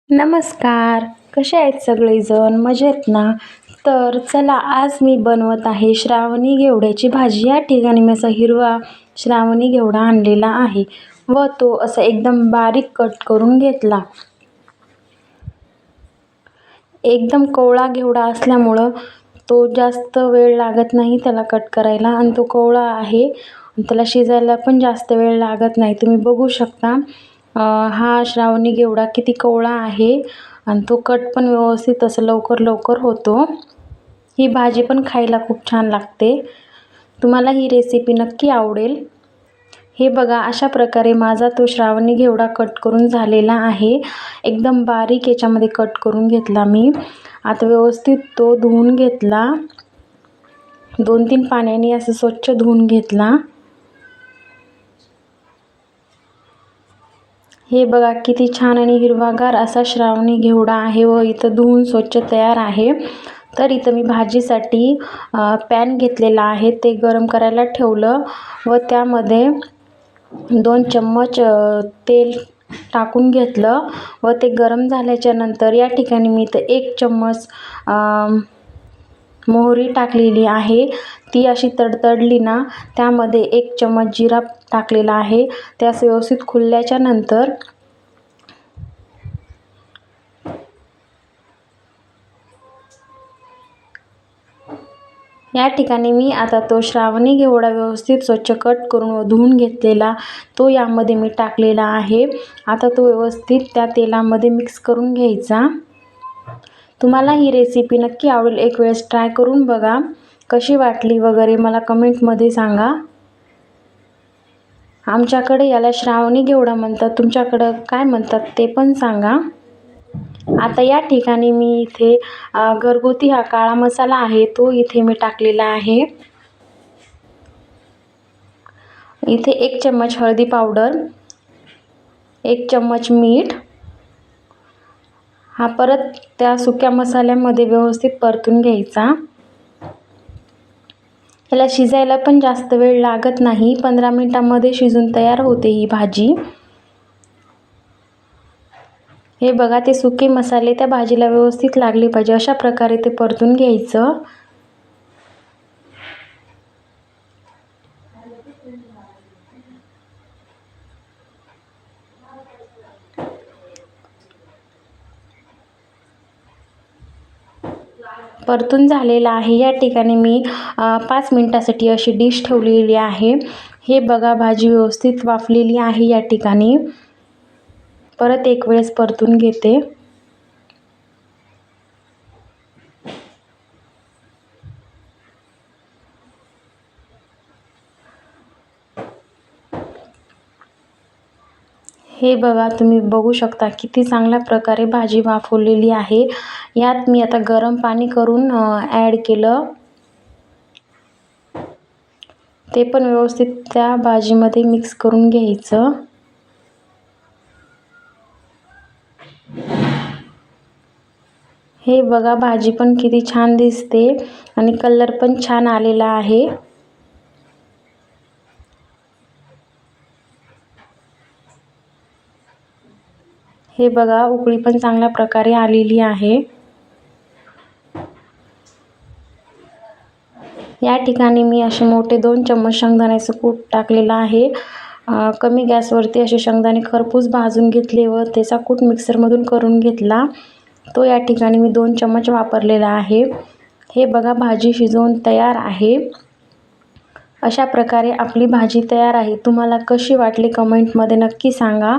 नमस्कार. कसे आहेत सगळेजण? मजेत ना? तर चला आज मी बनवत आहे श्रावणी घेवड्याची भाजी. या ठिकाणी मी असा हिरवा श्रावणी घेवडा आणलेला आहे व तो असा एकदम बारीक कट करून घेतला. एकदम कोवळा घेवडा असल्यामुळं तो जास्त वेळ लागत नाही त्याला कट करायला आणि तो कोवळा आहे आणि त्याला शिजायला पण जास्त वेळ लागत नाही. तुम्ही बघू शकता हा श्रावणी घेवडा किती कोवळा आहे आणि तो कट पण व्यवस्थित असं लवकर होतो. ही भाजी पण खायला खूप छान लागते. तुम्हाला ही रेसिपी नक्की आवडेल. हे बघा अशा प्रकारे माझा तो श्रावणी घेवडा कट करून झालेला आहे. एकदम बारीक याच्यामध्ये कट करून घेतला मी. आता व्यवस्थित तो धुवून घेतला. 2-3 पाण्याने असं स्वच्छ धुवून घेतला. हे बघा किती छान आणि हिरवागार असा श्रावणी घेवडा आहे व इथं धुवून स्वच्छ तयार आहे. तर इथं मी भाजीसाठी पॅन घेतलेला आहे. ते गरम करायला ठेवलं व त्यामध्ये 2 चम्मच तेल टाकून घेतलं व ते गरम झाल्याच्या नंतर या ठिकाणी मी इथं 1 चम्मच मोहरी टाकलेली आहे. ती अशी तडतडली ना त्यामध्ये 1 चम्मच जिरा टाकलेला आहे. ते असं व्यवस्थित खुलल्याच्या नंतर या ठिकाणी मी आता तो श्रावणी घेवडा व्यवस्थित स्वच्छ कट करून व धुवून घेतलेला तो यामध्ये मी टाकलेला आहे. आता तो व्यवस्थित त्या तेलामध्ये मिक्स करून घ्यायचा. तुम्हाला ही रेसिपी नक्की आवडेल. एक वेळेस ट्राय करून बघा. कशी वाटली वगैरे मला कमेंटमध्ये सांगा. आमच्याकडे याला श्रावणी घेवडा म्हणतात. तुमच्याकडं काय म्हणतात ते पण सांगा. आता या ठिकाणी मी इथे घरगुती हा काळा मसाला आहे तो इथे मी टाकलेला आहे. इथे 1 चम्मच हळदी पावडर, 1 चम्मच मीठ. हा परत त्या सुक्या मसाल्यामध्ये व्यवस्थित परतून घ्यायचा. याला शिजायला पण जास्त वेळ लागत नाही. 15 मिनिटांमध्ये शिजून तयार होते ही भाजी. हे बघा ते सुके मसाले त्या भाजीला व्यवस्थित लागले पाहिजे अशा प्रकारे ते परतून घ्यायचं. परतून झालेला आहे. या ठिकाणी मी 5 मिनिटासाठी अशी डिश ठेवलेली आहे. हे बघा भाजी व्यवस्थित वाफलेली आहे. या ठिकाणी परत एक वेळेस परतून घेते. हे बघा तुम्ही बघू शकता किती चांगल्या प्रकारे भाजी वाफवलेली आहे. यात मी आता गरम पाणी करून ॲड केलं. ते पण व्यवस्थित त्या भाजीमध्ये मिक्स करून घ्यायचं. हे बघा भाजी पण किती छान दिसते आणि कलर पण छान आलेला आहे. हे बघा उकळी पण चांगल्या प्रकारे आलेली आहे. या ठिकाणी मी असे मोठे 2 चम्मच शेंगदाण्याचं कूट टाकलेलं आहे. कमी गॅसवरती असे शेंगदाणे खरपूस भाजून घेतले व त्याचा कूट मिक्सरमधून करून घेतला. तो या ठिकाणी मी 2 चम्मच वापरलेला आहे. हे बघा भाजी शिजवून तयार आहे. अशा प्रकारे आपली भाजी तयार आहे. तुम्हाला कशी वाटली कमेंटमध्ये नक्की सांगा.